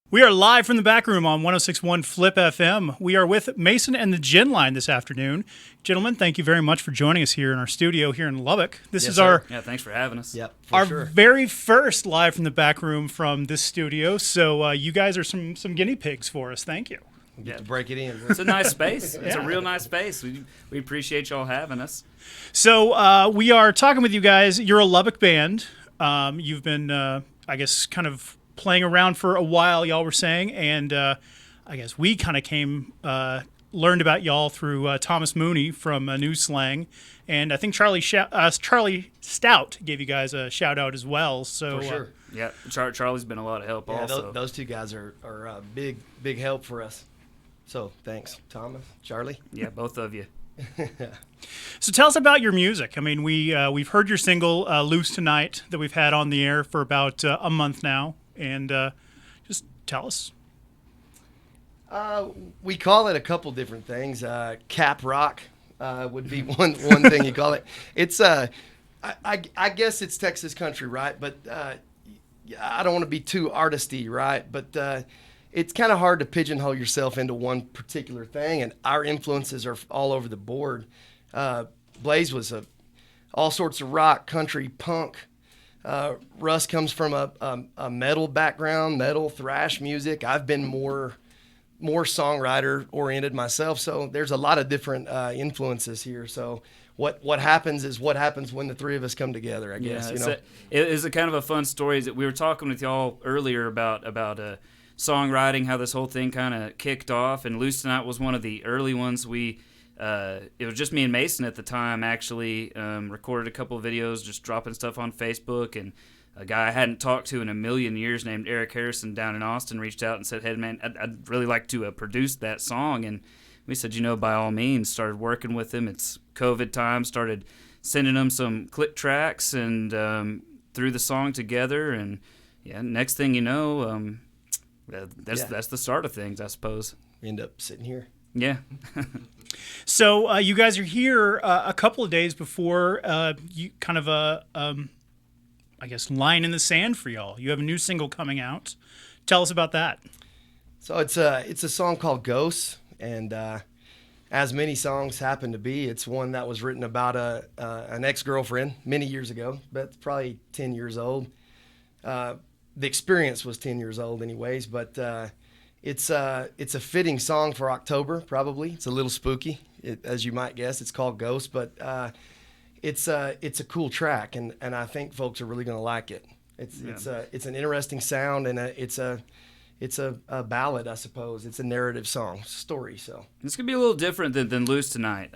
We are live from the Backroom on 106.1 Flip FM. We are with Mason and the Gin Line this afternoon. Gentlemen, thank you very much for joining us here in our studio here in Lubbock. This is our thanks for having us. Yep, our very first live from the Backroom from this studio. So you guys are some guinea pigs for us. Thank you. We get to break it in. It's a nice space. It's a real nice space. We appreciate y'all having us. So we are talking with you guys. You're a Lubbock band. You've been, I guess, kind of playing around for a while, y'all were saying, and I guess we kind of learned about y'all through Thomas Mooney from New Slang, and I think Charlie Stout gave you guys a shout out as well. So for sure. Yeah, Charlie's been a lot of help also. Those two guys are big help for us. So thanks, Thomas, Charlie. Yeah, both of you. So tell us about your music. I mean, we've heard your single "Loose Tonight" that we've had on the air for about a month now, and just tell us. We call it a couple different things. Cap rock would be one thing you call it. It's I guess it's Texas country, right? But I don't want to be too artisty, right? But it's kind of hard to pigeonhole yourself into one particular thing, and our influences are all over the board. Blaze was all sorts of rock, country, punk. Russ comes from a metal background, metal, thrash music. I've been more songwriter oriented myself, so there's a lot of different influences here. So what happens is what happens when the three of us come together, I guess. Yeah, it is a kind of a fun story. That we were talking with y'all earlier about songwriting, how this whole thing kind of kicked off, and Loose Tonight was one of the early ones. It was just me and Mason at the time, actually, recorded a couple of videos, just dropping stuff on Facebook, and a guy I hadn't talked to in a million years named Eric Harrison down in Austin reached out and said, hey, man, I'd really like to produce that song, and we said, by all means, started working with him. It's COVID time, started sending him some click tracks, and threw the song together, and next thing you know, that's the start of things, I suppose. We end up sitting here. Yeah. So you guys are here a couple of days before you kind of I guess, line in the sand for y'all. You have a new single coming out. Tell us about that. So it's a song called Ghosts, and as many songs happen to be, it's one that was written about an ex-girlfriend many years ago, but probably 10 years old. The experience was 10 years old anyways, but it's a fitting song for October, probably. It's a little spooky, as you might guess. It's called Ghost, but it's a cool track, and I think folks are really going to like it. It's an interesting sound, and it's a ballad, I suppose. It's a narrative song, story. So it's gonna be a little different than Loose Tonight,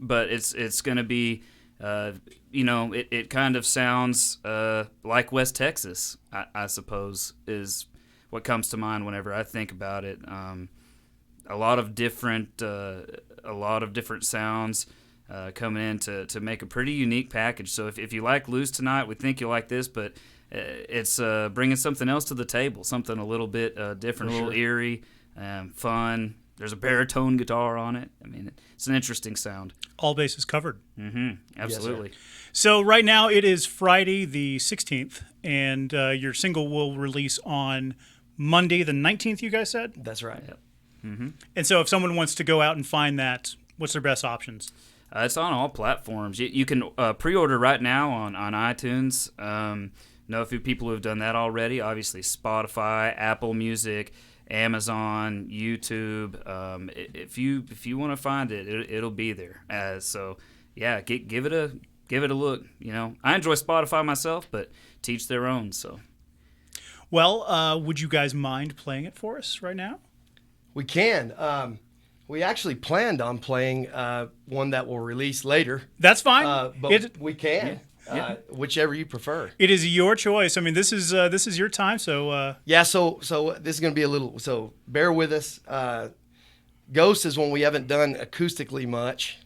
but it's gonna be, it kind of sounds like West Texas, I suppose, is what comes to mind whenever I think about it. A lot of different sounds coming in to make a pretty unique package. So if you like Loose Tonight, we think you'll like this, but it's bringing something else to the table, something a little bit different, a little eerie, fun. There's a baritone guitar on it. I mean, it's an interesting sound. All bases covered. Mm-hmm. Absolutely. Yes, so right now it is Friday the 16th, and your single will release on Monday the 19th, you guys said? That's right. Yep. Mm-hmm. And so if someone wants to go out and find that, what's their best options? It's on all platforms. You can pre-order right now on iTunes. Know a few people who have done that already. Obviously, Spotify, Apple Music, Amazon, YouTube. If you want to find it, it'll be there. So yeah, give it a look. I enjoy Spotify myself, but to each their own. So. Well, would you guys mind playing it for us right now? We can. We actually planned on playing one that will release later. That's fine. But we can. Yeah. Whichever you prefer. It is your choice. I mean, this is your time. So yeah. So this is going to be a little. So bear with us. Ghost is one we haven't done acoustically much.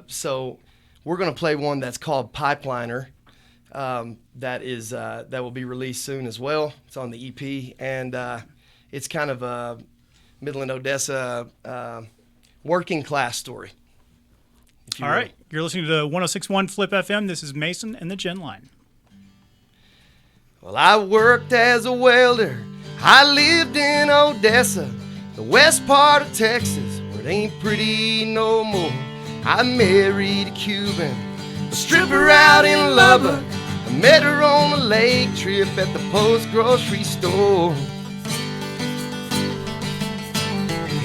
So we're going to play one that's called Pipeliner. That will be released soon as well. It's on the EP, and it's kind of a Midland Odessa working class story. All right. You're listening to 106.1 Flip FM. This is Mason and the Gin Line. Well, I worked as a welder. I lived in Odessa, the west part of Texas, where it ain't pretty no more. I married a Cuban, a stripper out in Lubbock. I met her on a lake trip at the Post grocery store.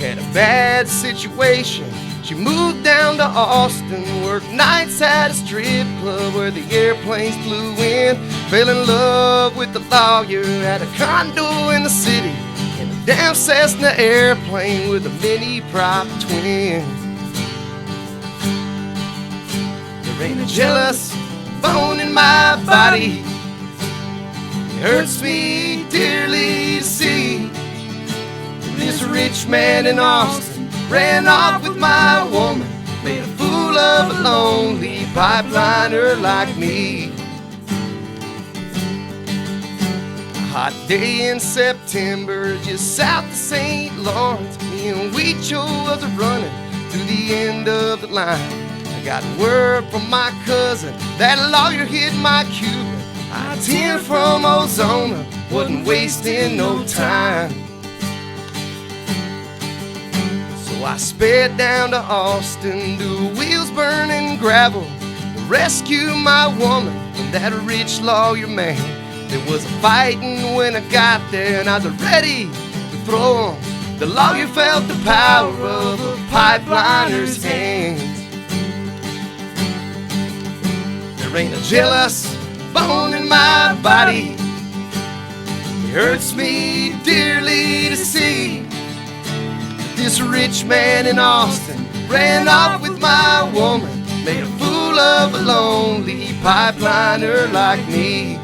Had a bad situation. She moved down to Austin, worked nights at a strip club where the airplanes flew in. Fell in love with the lawyer at a condo in the city, and a damn Cessna airplane with a mini prop twin. There ain't a jealous bone in my body. It hurts me dearly to see this rich man in Austin ran off with my woman, made a fool of a lonely pipeliner like me. A hot day in September, just south of St. Lawrence, me and Weecho was running to the end of the line. I got word from my cousin that a lawyer hit my Cuban. I-10 from Ozona, wasn't wasting no time. So I sped down to Austin, do wheels burning gravel, to rescue my woman from that rich lawyer man. There was a fighting when I got there, and I was ready to throw him. The lawyer felt the power of a pipeliner's hands. There ain't a jealous bone in my body. It hurts me dearly to see this rich man in Austin ran off with my woman, made a fool of a lonely pipeliner like me.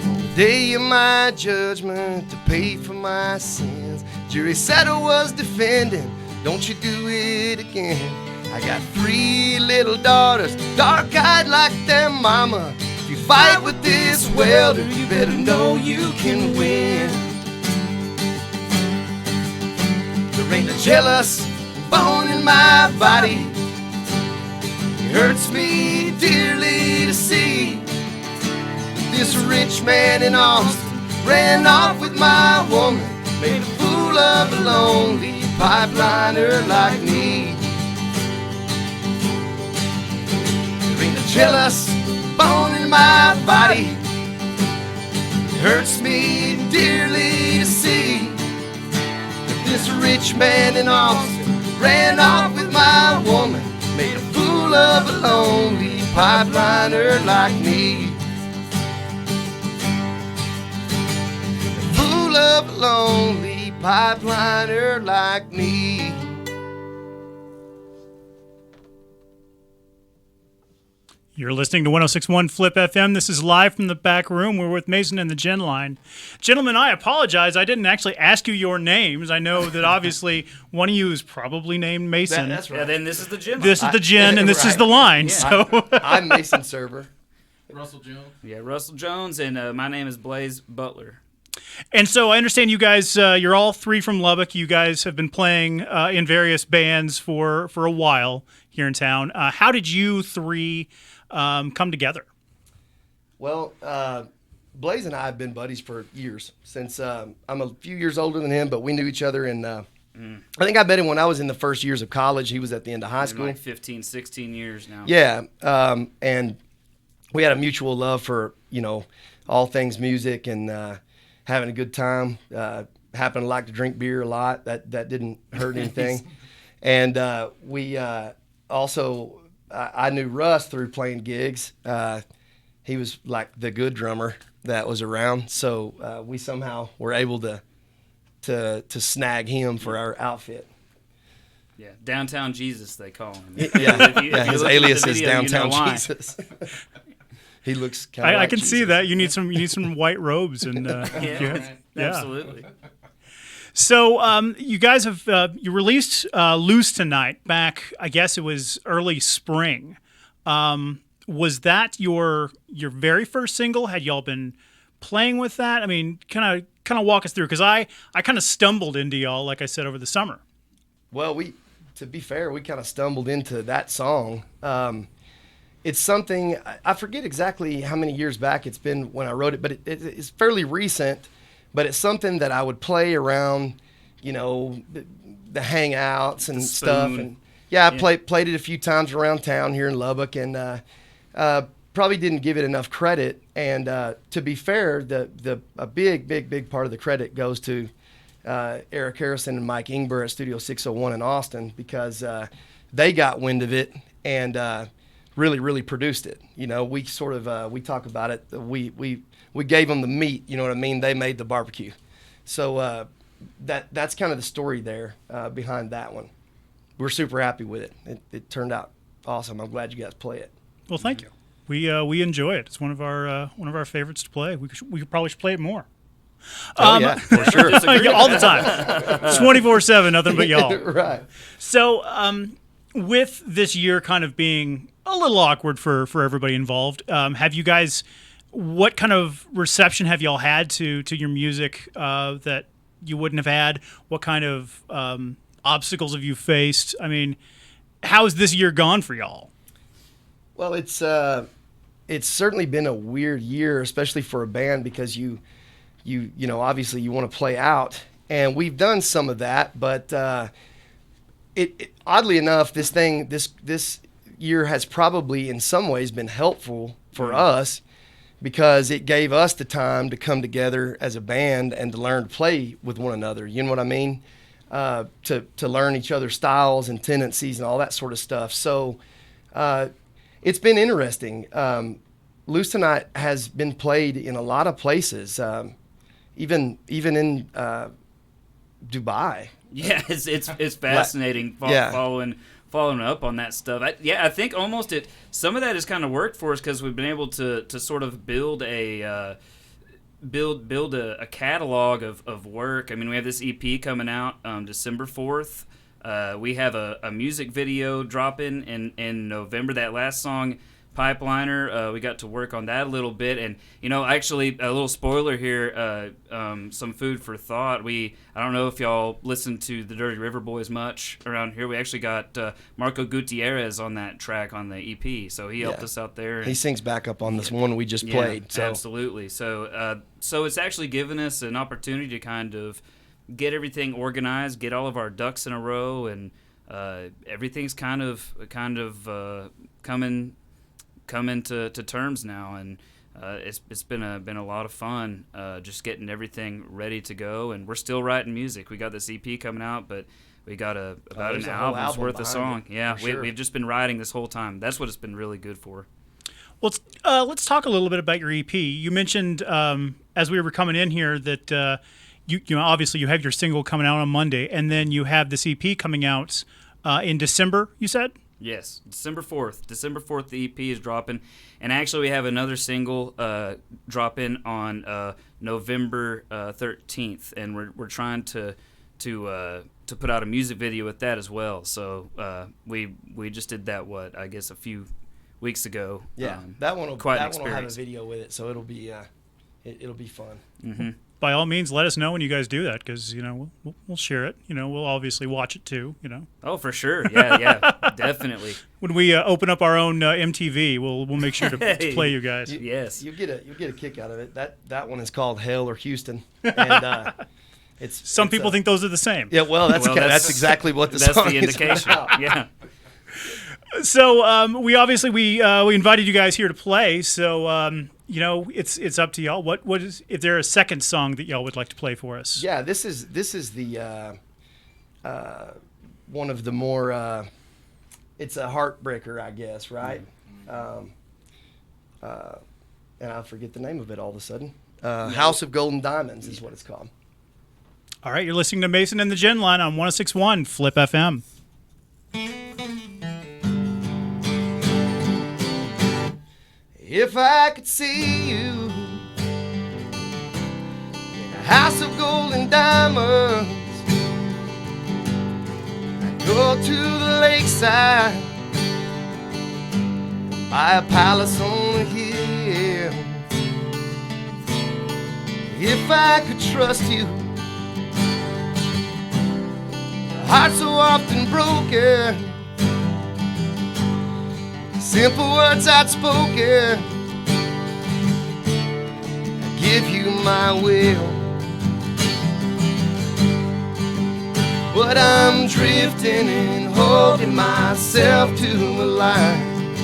On the day of my judgment, to pay for my sins, jury said I was defending, don't you do it again. I got 3 little daughters, dark-eyed like their mama. If you fight with this welder, you better know you can win. There ain't a jealous bone in my body. It hurts me dearly to see this rich man in Austin ran off with my woman, made a fool of a lonely pipeliner like me. There ain't a jealous bone in my body. It hurts me dearly to see this rich man in Austin ran off with my woman, made a fool of a lonely pipeliner like me. A fool of a lonely pipeliner like me. You're listening to 106.1 Flip FM. This is live from the back room. We're with Mason and the Gen Line. Gentlemen, I apologize. I didn't actually ask you your names. I know that obviously one of you is probably named Mason. That's right. Yeah, then this is the Gen. This is the Gen, and this is Right. the line. Yeah. So I'm Mason Server. Russell Jones. Yeah, Russell Jones, and my name is Blaze Butler. And so I understand you guys, you're all 3 from Lubbock. You guys have been playing in various bands for a while here in town. How did you 3 come together? Well, Blaze and I have been buddies for years. Since I'm a few years older than him, but we knew each other. And I think I met him when I was in the first years of college. He was at the end of high Been school. like 15, 16 years now. Yeah, and we had a mutual love for, all things music and having a good time. Happened to like to drink beer a lot. That didn't hurt anything. And we also, I knew Russ through playing gigs. He was like the good drummer that was around. So we somehow were able to snag him for our outfit. Yeah, Downtown Jesus, they call him. Yeah, If you yeah, look his at the alias is video, you know Downtown why. Jesus. He looks kind of I like can see Jesus. that. You need some white robes and Yeah, yeah. absolutely. So you guys have you released "Loose Tonight" back. I guess it was early spring. Was that your very first single? Had y'all been playing with that? I mean, kind of walk us through, because I kind of stumbled into y'all, like I said, over the summer. Well, to be fair, we kind of stumbled into that song. it's something, I forget exactly how many years back it's been when I wrote it, but it's fairly recent. But it's something that I would play around, the hangouts and stuff. And I played it a few times around town here in Lubbock, and probably didn't give it enough credit. And to be fair, a big part of the credit goes to Eric Harrison and Mike Ingber at Studio 601 in Austin, because they got wind of it and really produced it. We sort of we talk about it. We gave them the meat. You know what I mean? They made the barbecue. So that's kind of the story there behind that one. We're super happy with it. It turned out awesome. I'm glad you guys play it. Well, thank you. We enjoy it. It's one of our favorites to play. We probably should play it more. Yeah, for sure. Yeah, all the time, 24/7, nothing but y'all. Right. So, with this year kind of being a little awkward for everybody involved, have you guys? What kind of reception have y'all had to your music that you wouldn't have had? What kind of obstacles have you faced? I mean, how has this year gone for y'all? Well, it's certainly been a weird year, especially for a band, because you obviously you want to play out, and we've done some of that, but it oddly enough, this year has probably in some ways been helpful for us, because it gave us the time to come together as a band and to learn to play with one another. You know what I mean? To learn each other's styles and tendencies and all that sort of stuff. So it's been interesting. Loose Tonight has been played in a lot of places, even in Dubai. Yeah, it's fascinating following up on that stuff. I think almost some of that has kind of worked for us, because we've been able to sort of build a catalog of work. I mean, we have this EP coming out December 4th. We have a music video dropping in November. That last song, Pipeliner, we got to work on that a little bit, and actually a little spoiler here, some food for thought. I don't know if y'all listen to the Dirty River Boys much around here. We actually got Marco Gutierrez on that track on the EP, so he helped us out there. He sings backup on this one we just played. So. Absolutely. So it's actually given us an opportunity to kind of get everything organized, get all of our ducks in a row, and everything's kind of coming to terms now, and it's been a lot of fun just getting everything ready to go. And we're still writing music. We got this EP coming out, but we got about an album's worth of song. Yeah, we've just been writing this whole time. That's what it's been really good for. Well, let's talk a little bit about your EP. You mentioned as we were coming in here that you obviously you have your single coming out on Monday, and then you have this EP coming out in December, you said? Yes, December 4th. December 4th, the EP is dropping. And actually, we have another single dropping on November 13th. And we're trying to put out a music video with that as well. So we just did that, I guess a few weeks ago. Yeah, that one will have a video with it, so it'll be fun. Mm-hmm. By all means, let us know when you guys do that, because we'll share it. We'll obviously watch it too. Oh, for sure. Yeah, definitely. When we open up our own MTV, we'll make sure to play you guys. Yes, you'll get a kick out of it. That one is called Hell or Houston, and some people think those are the same. Yeah, well, that's exactly what the song the indication. is about. Yeah. So we obviously we invited you guys here to play. So it's up to y'all. What is there a second song that y'all would like to play for us? Yeah, this is the one of the more it's a heartbreaker, I guess, right? And I forget the name of it all of a sudden. House of Golden Diamonds is what it's called. All right, you're listening to Mason and the Gen Line on 106.1 Flip FM. If I could see you in a house of gold and diamonds, I'd go to the lakeside, buy a palace on the hill. If I could trust you, a heart so often broken, simple words I'd spoken. I give you my will, but I'm drifting and holding myself to a line,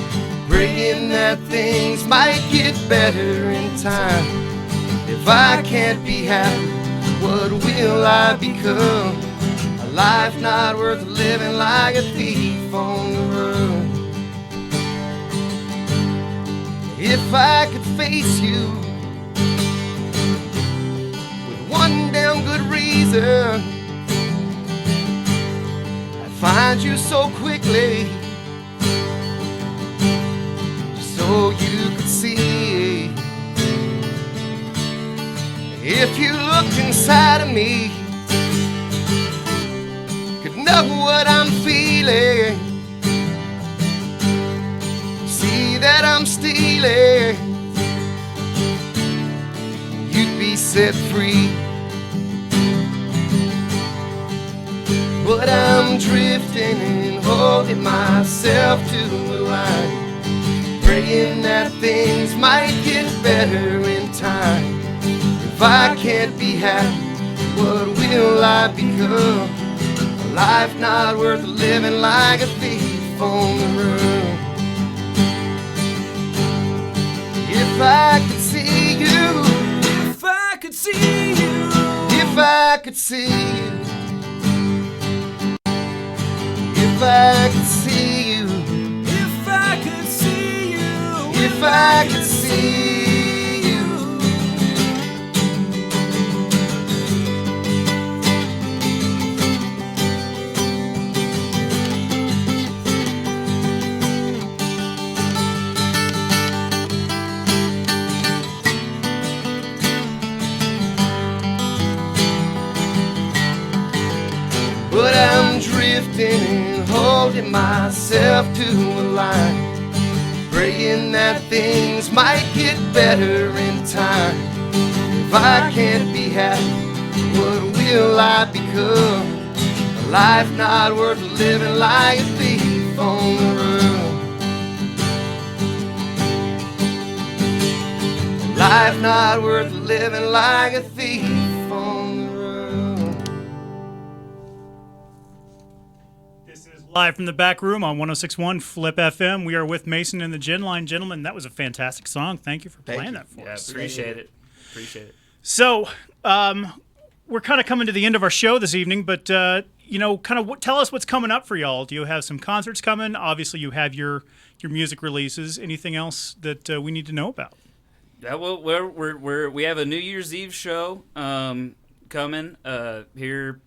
praying that things might get better in time. If I can't be happy, what will I become? A life not worth living, like a thief on the run. If I could face you with one damn good reason, I'd find you so quickly, just so you could see. If you looked inside of me, could know what I'm feeling, see that I'm stealing, you'd be set free. But I'm drifting and holding myself to the line, praying that things might get better in time. If I can't be happy, what will I become? A life not worth living, like a thief on the run. If I could see you, if I could see you, if I could see you, if I could see you, if I could see you, if I could see you. But I'm drifting and holding myself to a line, praying that things might get better in time. If I can't be happy, what will I become? A life not worth living, like a thief on the run. A life not worth living, like a thief on the run. Live from the back room on 106.1 Flip FM. We are with Mason and the Gin Line. Gentlemen, that was a fantastic song. Thank you for playing that for us. Appreciate it. Appreciate it. So, we're kind of coming to the end of our show this evening, but, tell us what's coming up for y'all. Do you have some concerts coming? Obviously, you have your music releases. Anything else that we need to know about? Yeah, well, we have a New Year's Eve show coming here,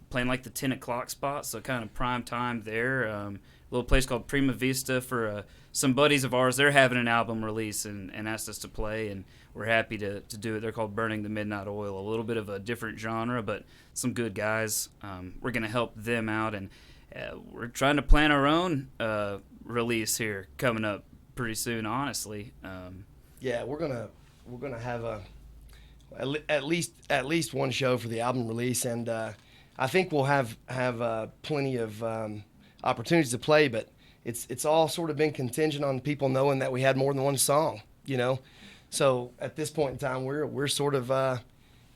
playing like the 10 o'clock spot, so kind of prime time there. A little place called Prima Vista for some buddies of ours. They're having an album release and asked us to play, and we're happy to do it. They're called Burning the Midnight Oil, a little bit of a different genre, but some good guys. We're going to help them out, and we're trying to plan our own release here coming up pretty soon, honestly. Yeah, we're gonna have at least one show for the album release, and I think we'll have plenty of opportunities to play, but it's all sort of been contingent on people knowing that we had more than one song, you know. So at this point in time, we're sort of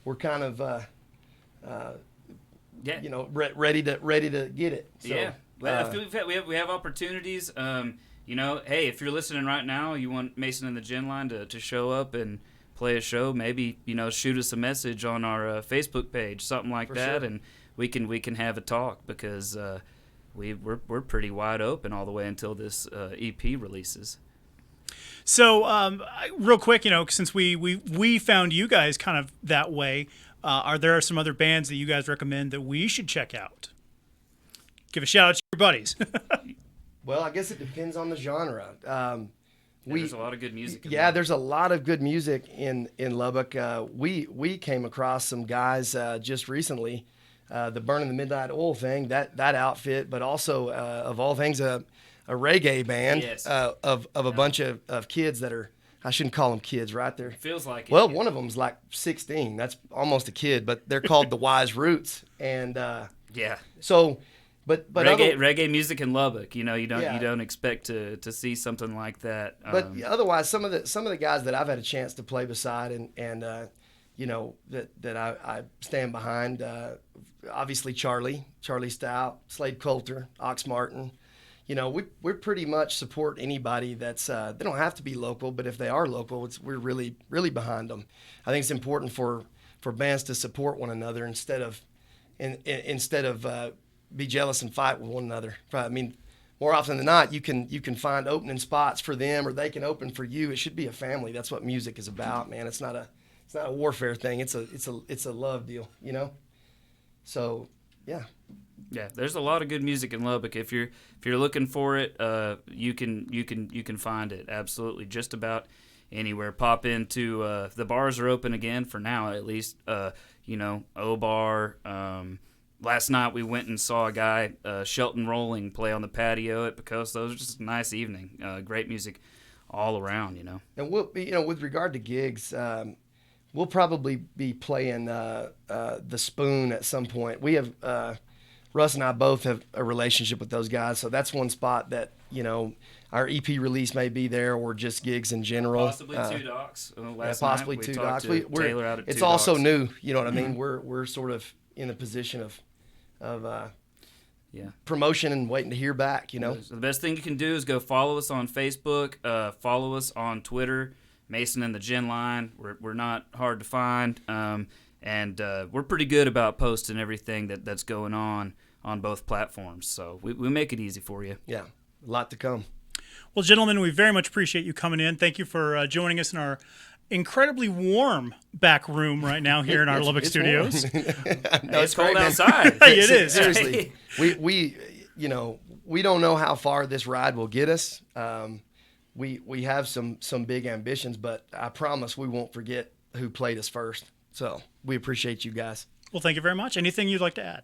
we're kind of ready to get it. So, yeah, well, I feel we have opportunities. Hey, if you're listening right now, you want Mason and the Gin Line to show up and play a show, maybe shoot us a message on our Facebook page, something like For that, sure. and we can have a talk, because we're pretty wide open all the way until this EP releases. So, real quick, since we found you guys kind of that way, are there some other bands that you guys recommend that we should check out? Give a shout out to your buddies. Well, I guess it depends on the genre. There's a lot of good music. There's a lot of good music in Lubbock. We came across some guys just recently, the Burning the Midnight Oil thing, that outfit, but also of all things a reggae band. Yes. of a bunch of kids that are, I shouldn't call them kids, right? There Feels like it. Well, one of them's like 16. That's almost a kid, but they're called the Wise Roots, and yeah. So But reggae music in Lubbock, you don't Yeah. you don't expect to see something like that. But otherwise, some of the guys that I've had a chance to play beside and that I stand behind, obviously Charlie Stout, Slade Coulter, Ox Martin. We pretty much support anybody that's they don't have to be local, but if they are local, we're really behind them. I think it's important for bands to support one another instead of be jealous and fight with one another. I mean, more often than not, you can find opening spots for them, or they can open for you. It should be a family. That's what music is about, man. It's not a warfare thing. It's a love deal, So, yeah. Yeah, there's a lot of good music in Lubbock. If you're looking for it, you can find it absolutely just about anywhere. Pop into the bars are open again for now, at least. O-Bar. Last night we went and saw a guy, Shelton Rolling, play on the patio at Picosa. It was just a nice evening. Great music all around, And we'll, with regard to gigs, we'll probably be playing the Spoon at some point. We have Russ and I both have a relationship with those guys, so that's one spot that our EP release may be there, or just gigs in general. Possibly Two Docs. Possibly Two Docs. Taylor out at it's Two also Docs. new. You know what I mean? We're sort of in a position of promotion and waiting to hear back. So the best thing you can do is go follow us on Facebook, follow us on Twitter, Mason and the Gen Line. We're not hard to find, and we're pretty good about posting everything that's going on both platforms. So we make it easy for you. Yeah, a lot to come. Well, gentlemen, we very much appreciate you coming in. Thank you for joining us in our incredibly warm back room right now here in our Lubbock studios. It's cold outside. It is. Seriously. We don't know how far this ride will get us. We have some big ambitions, but I promise we won't forget who played us first. So we appreciate you guys. Well, thank you very much. Anything you'd like to add?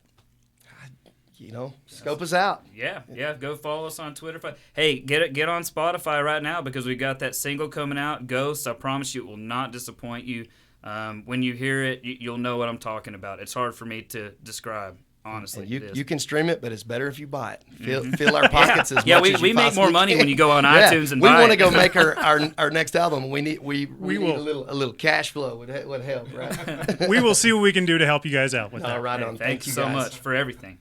Scope us out. Yeah. Go follow us on Twitter. Hey, get on Spotify right now, because we got that single coming out, Ghosts. I promise you, it will not disappoint you. When you hear it, you'll know what I'm talking about. It's hard for me to describe, honestly. You can stream it, but it's better if you buy it. Fill our pockets as much as we you make more money can. when you go on iTunes and we buy it. want to go make our next album. We need will. a little cash flow would help, right? We will see what we can do to help you guys out with that. Right on. Thanks Thank you so guys. much for everything.